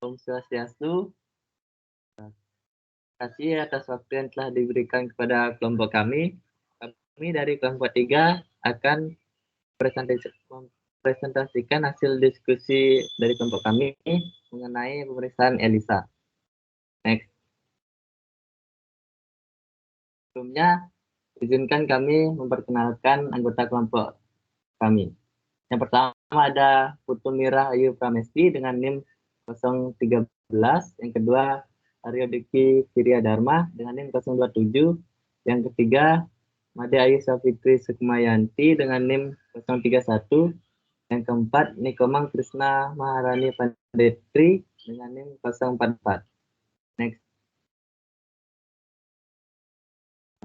Om Swastiastu. Terima kasih atas waktu yang telah diberikan kepada kelompok kami. Kami dari kelompok 3 akan presentasikan hasil diskusi dari kelompok kami mengenai pemeriksaan ELISA. Next. Sebelumnya, izinkan kami memperkenalkan anggota kelompok kami. Yang pertama ada Putu Mira Ayu Pramesti dengan NIM 013. Yang kedua, Aryo Diki Surya Dharma dengan NIM 027. Yang ketiga, Made Ayu Safitri Sukmayanti dengan NIM 031. Yang keempat, Nikomang Krishna Maharani Pandetri dengan NIM 044. Next.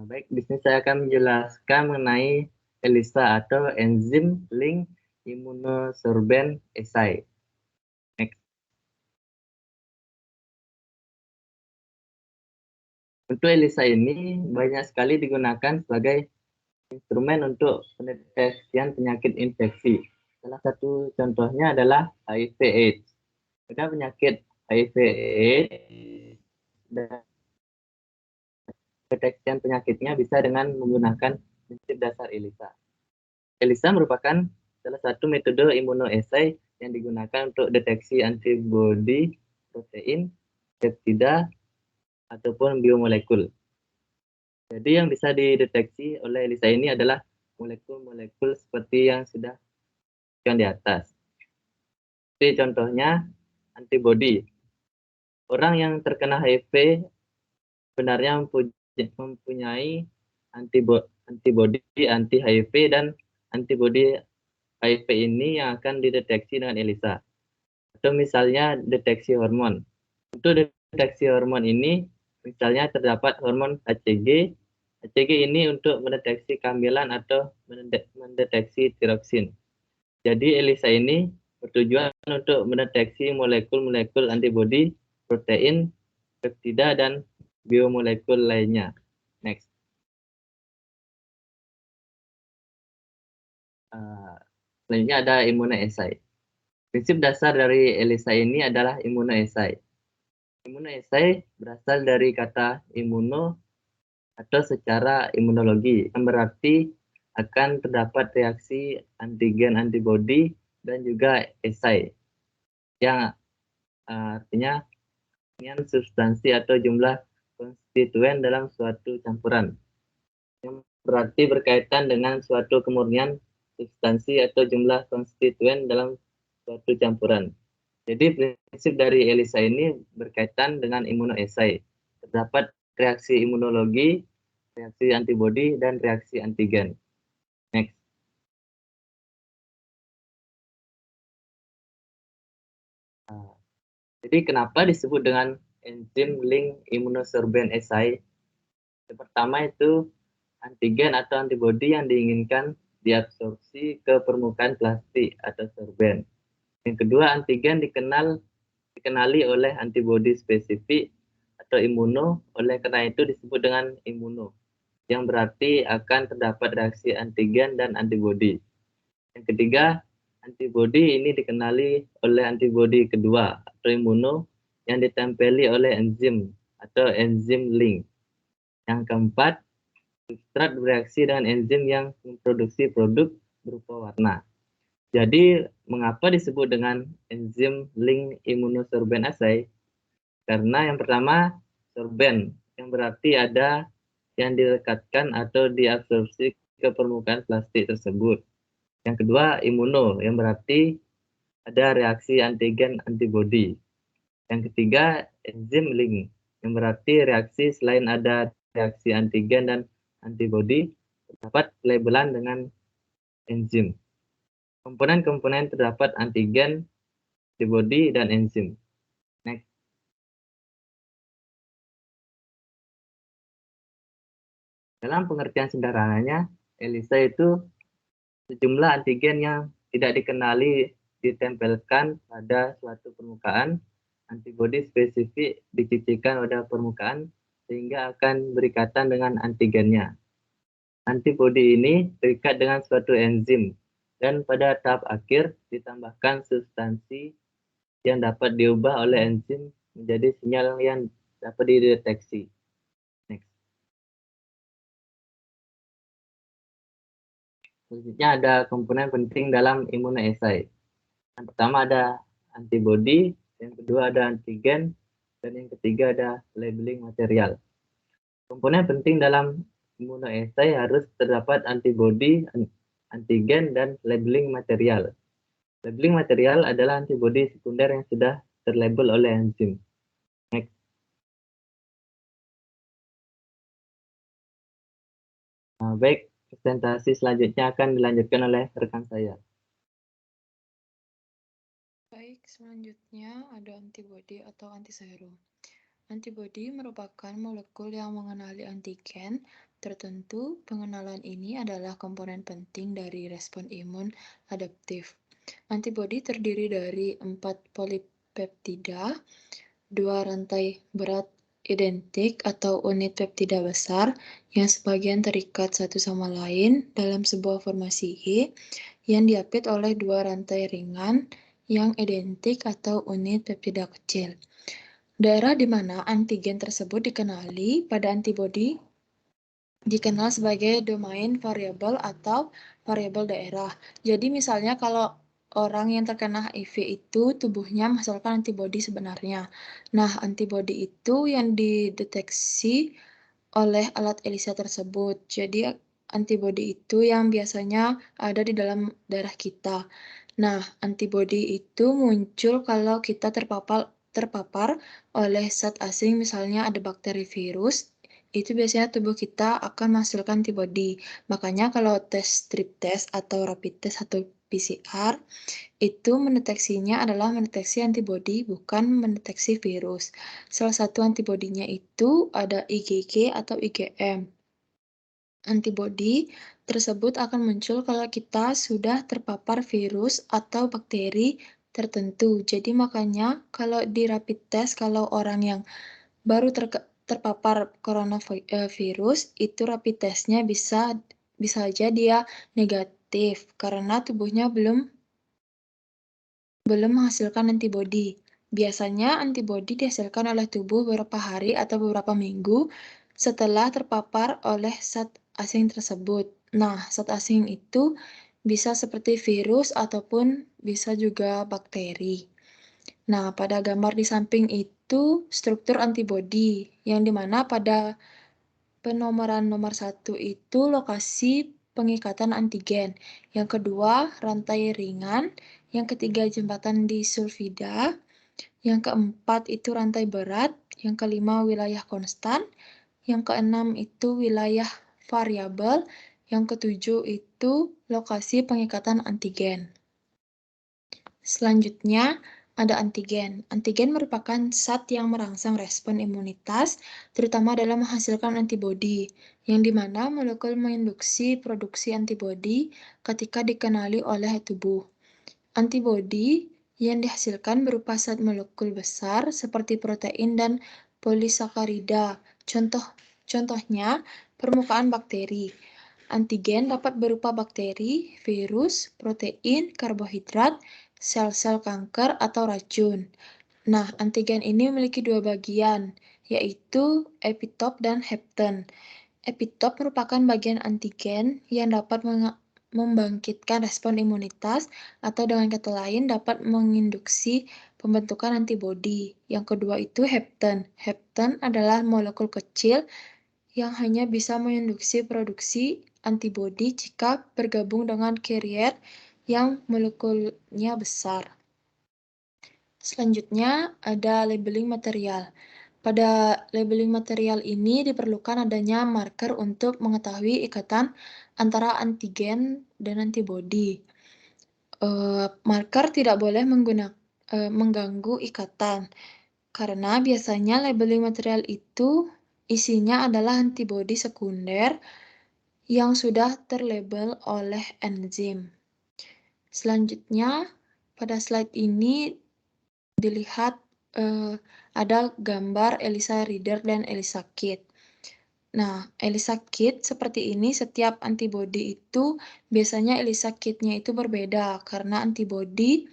Baik, di sini saya akan menjelaskan mengenai ELISA atau enzim link immunosorbent assay. Next. Untuk ELISA ini banyak sekali digunakan sebagai instrumen untuk pendeteksian penyakit infeksi. Salah satu contohnya adalah HIV/AIDS. Pada penyakit HIV/AIDS, deteksian penyakitnya bisa dengan menggunakan prinsip dasar ELISA. ELISA merupakan salah satu metode immunoassay yang digunakan untuk deteksi antibodi, protein, peptida, ataupun biomolekul. Jadi yang bisa dideteksi oleh ELISA ini adalah molekul-molekul seperti yang sudah disebutkan di atas. Seperti contohnya antibodi. Orang yang terkena HIV sebenarnya mempunyai antibodi anti-HIV dan antibodi HIV ini yang akan dideteksi dengan ELISA. Atau misalnya deteksi hormon. Untuk deteksi hormon ini, misalnya terdapat hormon HCG. HCG ini untuk mendeteksi kehamilan atau mendeteksi tiroksin. Jadi ELISA ini bertujuan untuk mendeteksi molekul-molekul antibodi, protein, peptida, dan biomolekul lainnya. Next. Selanjutnya ada immunoassay. Prinsip dasar dari ELISA ini adalah immunoassay. Immunoassay berasal dari kata immuno atau secara imunologi, yang berarti akan terdapat reaksi antigen antibodi dan juga assay, yang artinya substansi atau jumlah konstituen dalam suatu campuran, yang berarti berkaitan dengan suatu kemurnian substansi atau jumlah konstituen dalam suatu campuran. Jadi prinsip dari ELISA ini berkaitan dengan immunoassay. Terdapat reaksi imunologi, reaksi antibodi, dan reaksi antigen. Next. Jadi kenapa disebut dengan enzim link immunosorbent assay? Yang pertama itu antigen atau antibodi yang diinginkan diabsorpsi ke permukaan plastik atau sorben. Yang kedua, antigen dikenali oleh antibodi spesifik atau imuno, oleh karena itu disebut dengan imuno, yang berarti akan terdapat reaksi antigen dan antibodi. Yang ketiga, antibodi ini dikenali oleh antibodi kedua atau imuno yang ditempeli oleh enzim atau enzim link. Yang keempat, substrat bereaksi dengan enzim yang memproduksi produk berupa warna. Jadi, mengapa disebut dengan enzim link immunosorbent assay? Karena yang pertama, sorben, yang berarti ada yang dilekatkan atau diabsorpsi ke permukaan plastik tersebut. Yang kedua, imuno, yang berarti ada reaksi antigen antibodi. Yang ketiga, enzim link, yang berarti reaksi selain ada reaksi antigen dan antibodi, terdapat labelan dengan enzim. Komponen-komponen terdapat antigen, antibodi, dan enzim. Next. Dalam pengertian sederhananya, ELISA itu sejumlah antigen yang tidak dikenali ditempelkan pada suatu permukaan, antibodi spesifik dicicikan pada permukaan sehingga akan berikatan dengan antigennya. Antibodi ini terikat dengan suatu enzim dan pada tahap akhir ditambahkan substansi yang dapat diubah oleh enzim menjadi sinyal yang dapat dideteksi. Next. Selanjutnya ada komponen penting dalam immunoassay. Yang pertama ada antibody, yang kedua ada antigen, dan yang ketiga ada labeling material. Komponen penting dalam immunoassay harus terdapat antibody, antigen, dan labeling material. Labeling material adalah antibody sekunder yang sudah terlabel oleh enzim. Next. Baik, presentasi selanjutnya akan dilanjutkan oleh rekan saya. Baik, selanjutnya ada antibodi atau antiserum. Antibodi merupakan molekul yang mengenali antigen tertentu. Pengenalan ini adalah komponen penting dari respon imun adaptif. Antibodi terdiri dari 4 polipeptida, 2 rantai berat identik atau unit peptida besar yang sebagian terikat satu sama lain dalam sebuah formasi I yang diapit oleh 2 rantai ringan yang identik atau unit peptida kecil. Daerah di mana antigen tersebut dikenali pada antibodi dikenal sebagai domain variabel atau variabel daerah. Jadi misalnya kalau orang yang terkena HIV itu tubuhnya menghasilkan antibodi sebenarnya. Nah, antibodi itu yang dideteksi oleh alat ELISA tersebut. Jadi antibodi itu yang biasanya ada di dalam darah kita. Nah, antibodi itu muncul kalau kita terpapar oleh zat asing, misalnya ada bakteri, virus, itu biasanya tubuh kita akan menghasilkan antibodi. Makanya kalau tes strip test atau rapid test atau PCR, itu mendeteksinya adalah mendeteksi antibodi, bukan mendeteksi virus. Salah satu antibodinya itu ada IgG atau IgM. Antibodi tersebut akan muncul kalau kita sudah terpapar virus atau bakteri tertentu. Jadi makanya kalau di rapid test, kalau orang yang baru terpapar coronavirus, itu rapid testnya bisa aja dia negatif karena tubuhnya belum menghasilkan antibodi. Biasanya antibodi dihasilkan oleh tubuh beberapa hari atau beberapa minggu setelah terpapar oleh zat asing tersebut. Nah, zat asing itu bisa seperti virus ataupun bisa juga bakteri. Nah, pada gambar di samping itu struktur antibodi, yang dimana pada penomoran nomor 1 itu lokasi pengikatan antigen. Yang kedua, rantai ringan. Yang ketiga, jembatan disulfida. Yang keempat itu rantai berat. Yang kelima, wilayah konstan. Yang keenam itu wilayah variabel. Yang ketujuh itu lokasi pengikatan antigen. Selanjutnya, ada antigen. Antigen merupakan zat yang merangsang respon imunitas, terutama dalam menghasilkan antibodi, yang dimana molekul menginduksi produksi antibodi ketika dikenali oleh tubuh. Antibodi yang dihasilkan berupa zat molekul besar seperti protein dan polisakarida. Contohnya, permukaan bakteri. Antigen dapat berupa bakteri, virus, protein, karbohidrat, sel-sel kanker, atau racun. Nah, antigen ini memiliki 2 bagian, yaitu epitop dan hepten. Epitop merupakan bagian antigen yang dapat membangkitkan respon imunitas atau dengan kata lain dapat menginduksi pembentukan antibodi. Yang kedua itu hepten. Hepten adalah molekul kecil yang hanya bisa menginduksi produksi antibodi jika bergabung dengan carrier yang molekulnya besar. Selanjutnya ada labeling material. Pada labeling material ini diperlukan adanya marker untuk mengetahui ikatan antara antigen dan antibodi. Marker tidak boleh mengganggu ikatan, karena biasanya labeling material itu isinya adalah antibodi sekunder yang sudah terlabel oleh enzim. Selanjutnya, pada slide ini dilihat ada gambar ELISA reader dan ELISA kit. Nah, ELISA kit seperti ini, setiap antibodi itu biasanya ELISA kitnya itu berbeda karena antibodi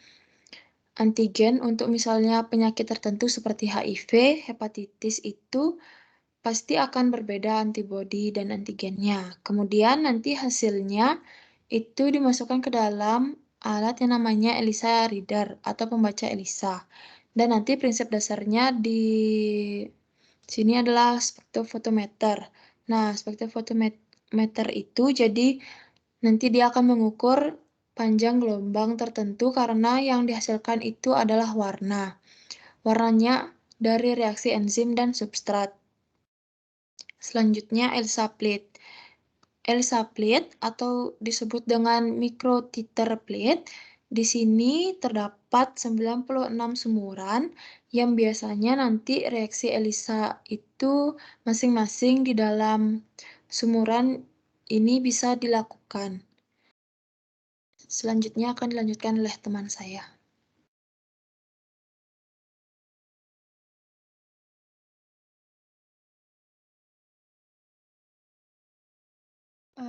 antigen untuk misalnya penyakit tertentu seperti HIV, hepatitis itu pasti akan berbeda antibodi dan antigennya. Kemudian nanti hasilnya itu dimasukkan ke dalam alat yang namanya ELISA reader atau pembaca ELISA. Dan nanti prinsip dasarnya di sini adalah spektrofotometer. Nah, spektrofotometer itu jadi nanti dia akan mengukur panjang gelombang tertentu karena yang dihasilkan itu adalah warna. Warnanya dari reaksi enzim dan substrat. Selanjutnya ELISA plate. ELISA plate atau disebut dengan microtiter plate. Di sini terdapat 96 sumuran yang biasanya nanti reaksi ELISA itu masing-masing di dalam sumuran ini bisa dilakukan. Selanjutnya akan dilanjutkan oleh teman saya.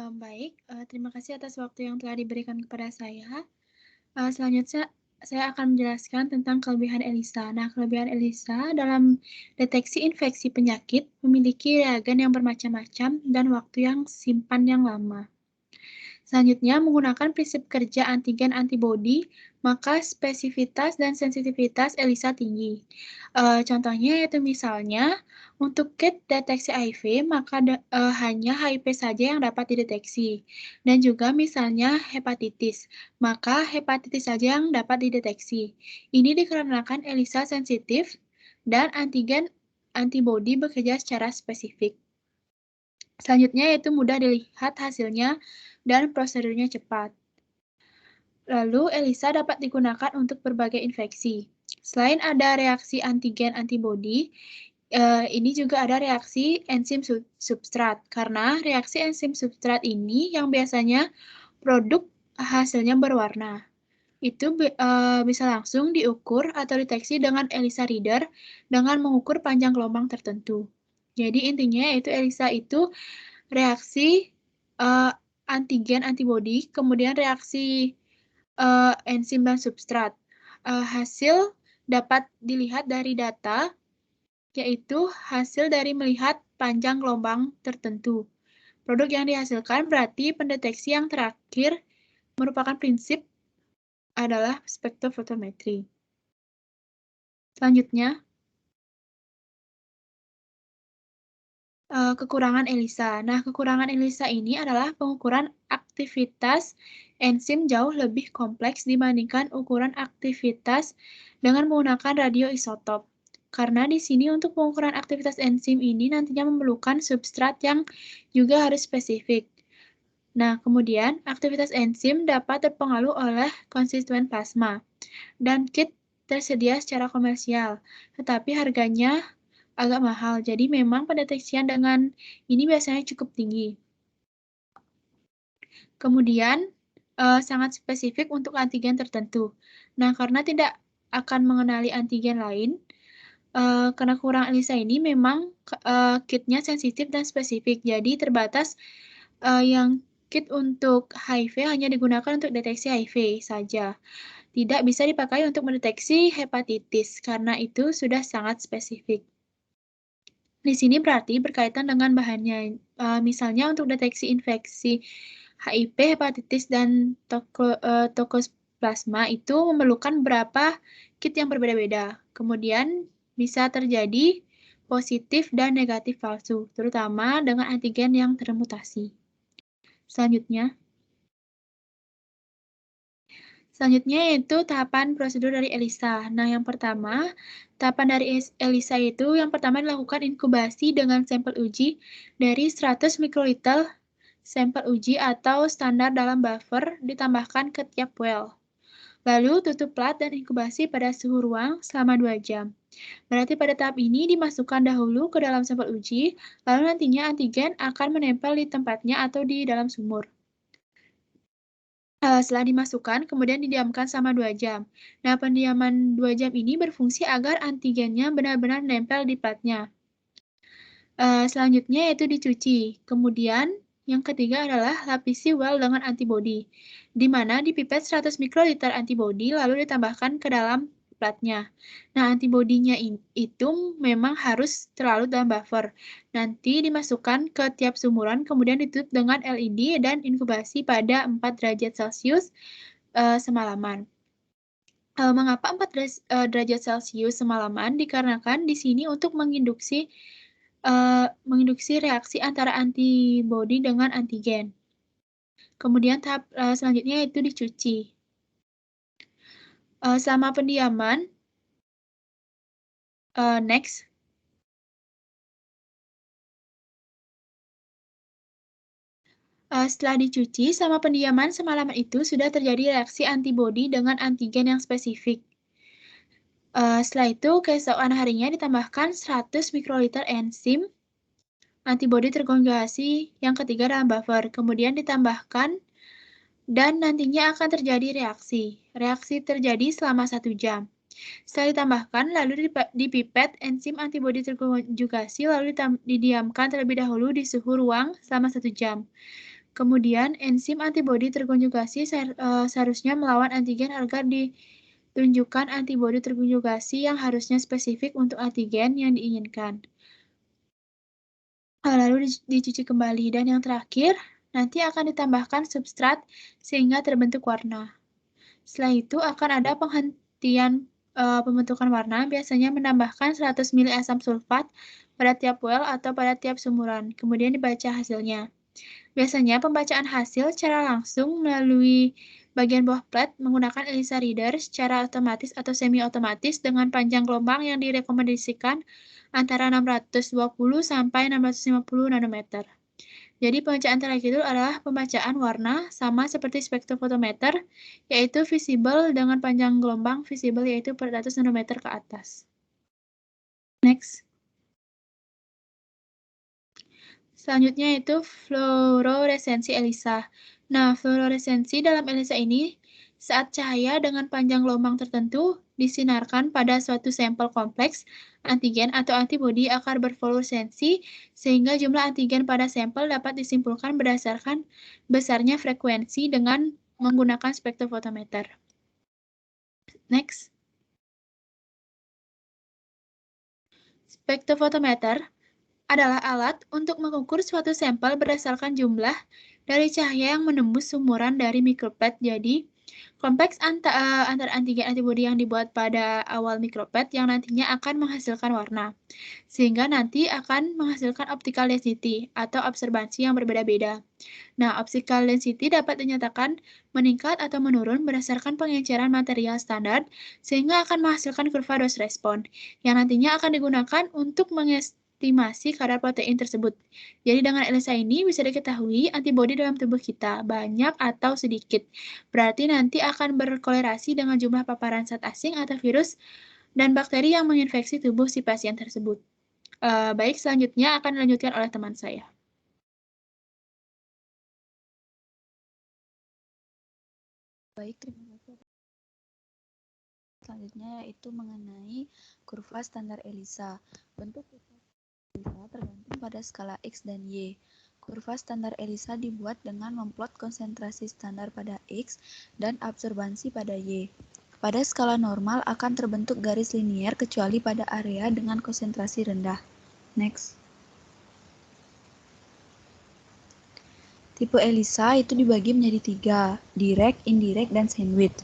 Baik, terima kasih atas waktu yang telah diberikan kepada saya. Selanjutnya, saya akan menjelaskan tentang kelebihan ELISA. Nah, kelebihan ELISA dalam deteksi infeksi penyakit memiliki reagen yang bermacam-macam dan waktu yang simpan yang lama. Selanjutnya, menggunakan prinsip kerja antigen antibodi, maka spesifitas dan sensitivitas ELISA tinggi. Contohnya yaitu misalnya, untuk kit deteksi HIV, maka hanya HIV saja yang dapat dideteksi. Dan juga misalnya hepatitis, maka hepatitis saja yang dapat dideteksi. Ini dikarenakan ELISA sensitif dan antigen antibodi bekerja secara spesifik. Selanjutnya yaitu mudah dilihat hasilnya dan prosedurnya cepat. Lalu, ELISA dapat digunakan untuk berbagai infeksi. Selain ada reaksi antigen antibodi, ini juga ada reaksi enzim substrat. Karena reaksi enzim substrat ini yang biasanya produk hasilnya berwarna. Itu bisa langsung diukur atau deteksi dengan ELISA reader dengan mengukur panjang gelombang tertentu. Jadi intinya yaitu ELISA itu reaksi antigen antibodi, kemudian reaksi enzim dan substrat. Hasil dapat dilihat dari data, yaitu hasil dari melihat panjang gelombang tertentu. Produk yang dihasilkan berarti pendeteksi yang terakhir merupakan prinsip adalah spektrofotometri. Selanjutnya, kekurangan ELISA. Nah, kekurangan ELISA ini adalah pengukuran aktivitas enzim jauh lebih kompleks dibandingkan ukuran aktivitas dengan menggunakan radioisotop. Karena di sini untuk pengukuran aktivitas enzim ini nantinya memerlukan substrat yang juga harus spesifik. Nah, kemudian aktivitas enzim dapat terpengaruh oleh konstituen plasma dan kit tersedia secara komersial, tetapi harganya agak mahal. Jadi memang pendeteksian dengan ini biasanya cukup tinggi. Kemudian sangat spesifik untuk antigen tertentu. Nah, karena tidak akan mengenali antigen lain, karena kurang ELISA ini memang kitnya sensitif dan spesifik. Jadi terbatas yang kit untuk HIV hanya digunakan untuk deteksi HIV saja. Tidak bisa dipakai untuk mendeteksi hepatitis karena itu sudah sangat spesifik. Di sini berarti berkaitan dengan bahannya. Misalnya untuk deteksi infeksi HIV, hepatitis, dan tokosplasma itu memerlukan beberapa kit yang berbeda-beda. Kemudian bisa terjadi positif dan negatif palsu, terutama dengan antigen yang termutasi. Selanjutnya yaitu tahapan prosedur dari ELISA. Nah, yang pertama, tahapan dari ELISA itu yang pertama dilakukan inkubasi dengan sampel uji dari 100 mikroliter sampel uji atau standar dalam buffer ditambahkan ke tiap well. Lalu tutup plat dan inkubasi pada suhu ruang selama 2 jam. Berarti pada tahap ini dimasukkan dahulu ke dalam sampel uji, lalu nantinya antigen akan menempel di tempatnya atau di dalam sumur. Setelah dimasukkan, kemudian didiamkan selama 2 jam. Nah, pendiaman 2 jam ini berfungsi agar antigennya benar-benar menempel di platnya. Selanjutnya yaitu dicuci. Kemudian, yang ketiga adalah lapisi well dengan antibodi, di mana dipipet 100 mikroliter antibodi lalu ditambahkan ke dalam platnya. Nah, antibodinya itu memang harus terlalu dalam buffer. Nanti dimasukkan ke tiap sumuran, kemudian ditutup dengan LED dan inkubasi pada 4 derajat Celcius semalaman. Mengapa 4 derajat Celcius semalaman? Dikarenakan di sini untuk menginduksi reaksi antara antibodi dengan antigen. Kemudian tahap selanjutnya yaitu dicuci. Selama pendiaman, next. Setelah dicuci, selama pendiaman semalaman itu sudah terjadi reaksi antibodi dengan antigen yang spesifik. Setelah itu, keesokan harinya ditambahkan 100 mikroliter enzim antibodi terkonjugasi yang ketiga dalam buffer. Kemudian ditambahkan dan nantinya akan terjadi reaksi. Reaksi terjadi selama 1 jam. Setelah ditambahkan, lalu dipipet enzim antibodi terkonjugasi lalu didiamkan terlebih dahulu di suhu ruang selama 1 jam. Kemudian, enzim antibodi terkonjugasi seharusnya melawan antigen agar ditunjukkan antibodi terkonjugasi yang harusnya spesifik untuk antigen yang diinginkan. Lalu dicuci kembali. Dan yang terakhir, nanti akan ditambahkan substrat sehingga terbentuk warna. Setelah itu akan ada penghentian pembentukan warna, biasanya menambahkan 100 ml asam sulfat pada tiap well atau pada tiap sumuran. Kemudian dibaca hasilnya. Biasanya pembacaan hasil secara langsung melalui bagian bawah plat menggunakan ELISA reader secara otomatis atau semi-otomatis dengan panjang gelombang yang direkomendasikan antara 620 sampai 650 nanometer. Jadi pembacaan terakhir itu adalah pembacaan warna sama seperti spektrofotometer, yaitu visible dengan panjang gelombang visible yaitu 400 nanometer ke atas. Next. Selanjutnya itu fluoresensi ELISA. Nah, fluoresensi dalam ELISA ini saat cahaya dengan panjang gelombang tertentu disinarkan pada suatu sampel kompleks, antigen atau antibodi akan berfluoresensi sehingga jumlah antigen pada sampel dapat disimpulkan berdasarkan besarnya frekuensi dengan menggunakan spektrofotometer. Next. Spektrofotometer adalah alat untuk mengukur suatu sampel berdasarkan jumlah dari cahaya yang menembus sumuran dari mikropet. Jadi, kompleks antara antigen antibodi yang dibuat pada awal mikropet yang nantinya akan menghasilkan warna, sehingga nanti akan menghasilkan optical density atau observansi yang berbeda-beda. Nah, optical density dapat dinyatakan meningkat atau menurun berdasarkan pengenceran material standar, sehingga akan menghasilkan kurva dose respon, yang nantinya akan digunakan untuk mengestimasi kadar protein tersebut. Jadi dengan ELISA ini bisa diketahui antibodi dalam tubuh kita, banyak atau sedikit. Berarti nanti akan berkolerasi dengan jumlah paparan zat asing atau virus dan bakteri yang menginfeksi tubuh si pasien tersebut. Baik, selanjutnya akan dilanjutkan oleh teman saya. Baik, terima kasih. Selanjutnya yaitu mengenai kurva standar ELISA. Bentuk kurva ELISA tergantung pada skala X dan Y. Kurva standar ELISA dibuat dengan memplot konsentrasi standar pada X dan absorbansi pada Y. Pada skala normal akan terbentuk garis linier kecuali pada area dengan konsentrasi rendah. Next. Tipe ELISA itu dibagi menjadi 3, direct, indirect, dan sandwich.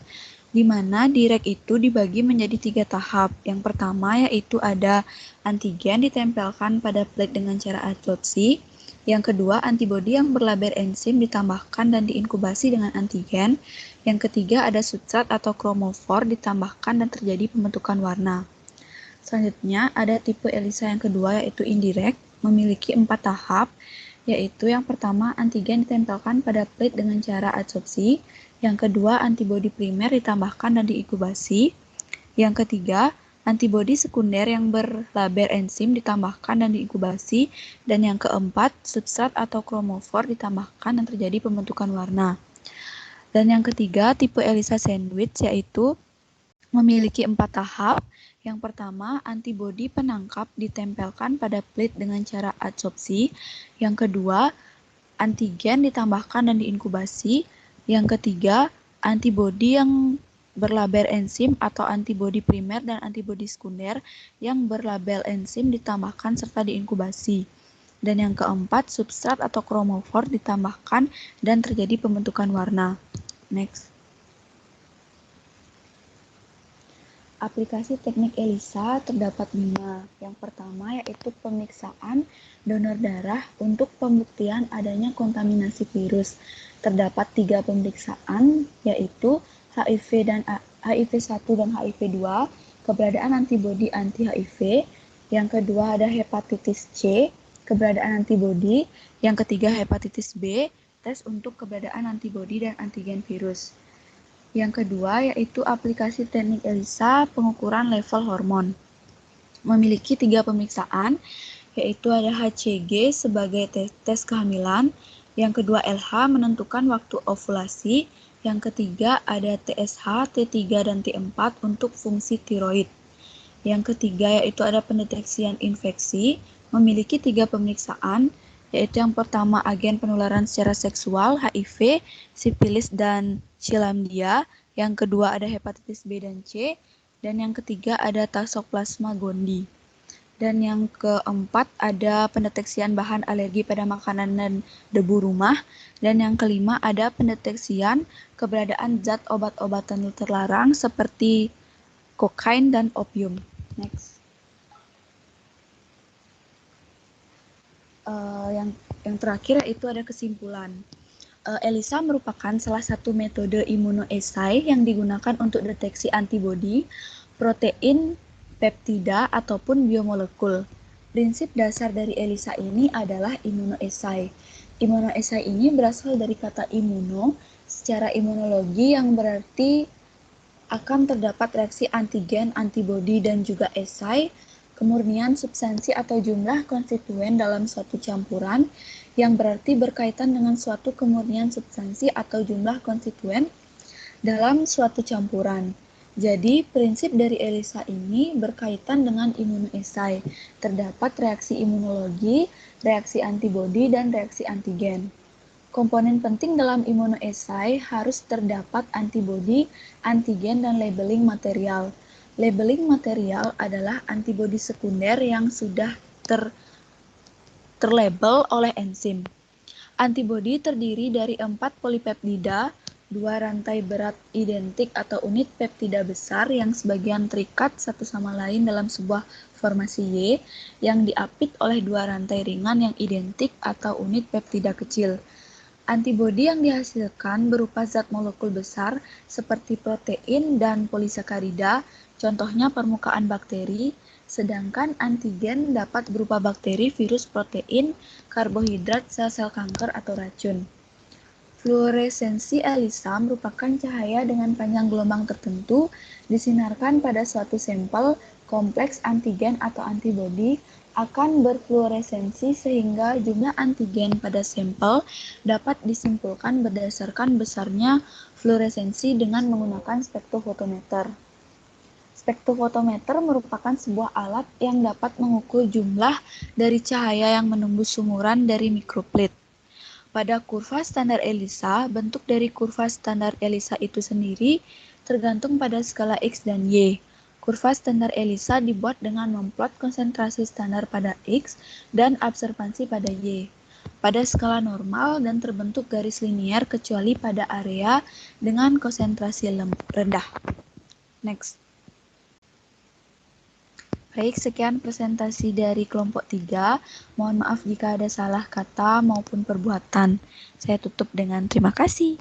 Di mana direct itu dibagi menjadi 3 tahap. Yang pertama yaitu ada antigen ditempelkan pada plate dengan cara adsorpsi. Yang kedua, antibodi yang berlaber enzim ditambahkan dan diinkubasi dengan antigen. Yang ketiga, ada substrat atau kromofor ditambahkan dan terjadi pembentukan warna. Selanjutnya, ada tipe ELISA yang kedua yaitu indirect, memiliki 4 tahap, yaitu yang pertama antigen ditempelkan pada plate dengan cara adsorpsi, yang kedua antibodi primer ditambahkan dan diinkubasi, yang ketiga antibodi sekunder yang berlaber enzim ditambahkan dan diinkubasi, dan yang keempat substrat atau kromofor ditambahkan dan terjadi pembentukan warna. Dan yang ketiga tipe ELISA sandwich yaitu memiliki 4 tahap. Yang pertama, antibodi penangkap ditempelkan pada plate dengan cara adsorpsi. Yang kedua, antigen ditambahkan dan diinkubasi. Yang ketiga, antibodi yang berlabel enzim atau antibodi primer dan antibodi sekunder yang berlabel enzim ditambahkan serta diinkubasi. Dan yang keempat, substrat atau kromofor ditambahkan dan terjadi pembentukan warna. Next. Aplikasi teknik ELISA terdapat 5. Yang pertama yaitu pemeriksaan donor darah untuk pembuktian adanya kontaminasi virus. Terdapat 3 pemeriksaan yaitu HIV 1 dan HIV 2, keberadaan antibodi anti-HIV. Yang kedua ada hepatitis C, keberadaan antibodi. Yang ketiga hepatitis B, tes untuk keberadaan antibodi dan antigen virus. Yang kedua yaitu aplikasi teknik ELISA pengukuran level hormon. Memiliki 3 pemeriksaan, yaitu ada HCG sebagai tes kehamilan, yang kedua LH menentukan waktu ovulasi, yang ketiga ada TSH, T3, dan T4 untuk fungsi tiroid. Yang ketiga yaitu ada pendeteksian infeksi, memiliki 3 pemeriksaan, yaitu yang pertama agen penularan secara seksual, HIV, sifilis, dan chlamydia. Yang kedua ada hepatitis B dan C. Dan yang ketiga ada Toxoplasma gondii. Dan yang keempat ada pendeteksian bahan alergi pada makanan dan debu rumah. Dan yang kelima ada pendeteksian keberadaan zat obat-obatan terlarang seperti kokain dan opium. Next. Yang terakhir itu ada kesimpulan. ELISA merupakan salah satu metode immunoassay yang digunakan untuk deteksi antibodi, protein, peptida, ataupun biomolekul. Prinsip dasar dari ELISA ini adalah immunoassay. Immunoassay ini berasal dari kata immuno secara imunologi yang berarti akan terdapat reaksi antigen, antibodi, dan juga assay, kemurnian substansi atau jumlah konstituen dalam suatu campuran yang berarti berkaitan dengan suatu kemurnian substansi atau jumlah konstituen dalam suatu campuran. Jadi, prinsip dari ELISA ini berkaitan dengan immunoassay. Terdapat reaksi imunologi, reaksi antibodi, dan reaksi antigen. Komponen penting dalam immunoassay harus terdapat antibodi, antigen, dan labeling material. Labeling material adalah antibodi sekunder yang sudah terlabel oleh enzim. Antibodi terdiri dari 4 polipeptida, 2 rantai berat identik atau unit peptida besar yang sebagian terikat satu sama lain dalam sebuah formasi Y yang diapit oleh 2 rantai ringan yang identik atau unit peptida kecil. Antibodi yang dihasilkan berupa zat molekul besar seperti protein dan polisakarida, contohnya permukaan bakteri, sedangkan antigen dapat berupa bakteri, virus, protein, karbohidrat, sel-sel kanker, atau racun. Fluoresensi ELISA merupakan cahaya dengan panjang gelombang tertentu disinarkan pada suatu sampel kompleks antigen atau antibodi akan berfluoresensi sehingga jumlah antigen pada sampel dapat disimpulkan berdasarkan besarnya fluoresensi dengan menggunakan spektrofotometer. Spektrofotometer merupakan sebuah alat yang dapat mengukur jumlah dari cahaya yang menembus sumuran dari mikroslit. Pada kurva standar ELISA, bentuk dari kurva standar ELISA itu sendiri tergantung pada skala X dan Y. Kurva standar ELISA dibuat dengan memplot konsentrasi standar pada X dan observansi pada Y pada skala normal dan terbentuk garis linier kecuali pada area dengan konsentrasi rendah. Next. Baik, sekian presentasi dari kelompok 3. Mohon maaf jika ada salah kata maupun perbuatan. Saya tutup dengan terima kasih.